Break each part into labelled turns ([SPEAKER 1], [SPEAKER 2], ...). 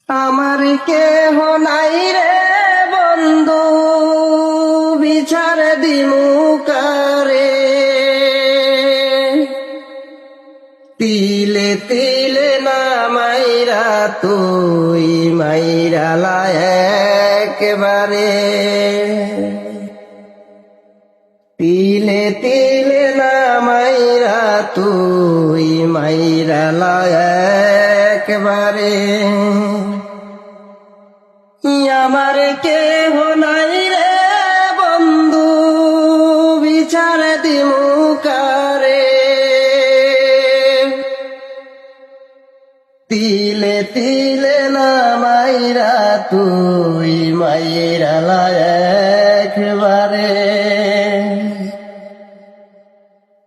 [SPEAKER 1] আমার কেহ নাই রে বন্ধু, বিচার দিমু কারে। তিলে তিলে না মাইরা তুই মাইরালা একবারে। তিলে তিলে না মাইরা তুই মাইরালা একবারে। আমার কেহ নাই রে বন্ধু, বিচার দিমু কারে। তিলে তিলে না মাইরা তুই মাইরালা একবারে।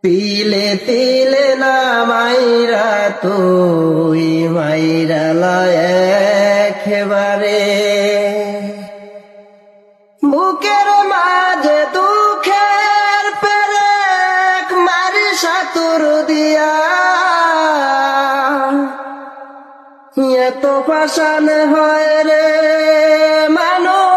[SPEAKER 1] তিলে তিলে না মাইরা তুই মাইরালা একবারে। বুকের মাঝে দুঃখের পেরেক মারি সাতুর দিয়া, এত পাষাণ হয় রে মানুষ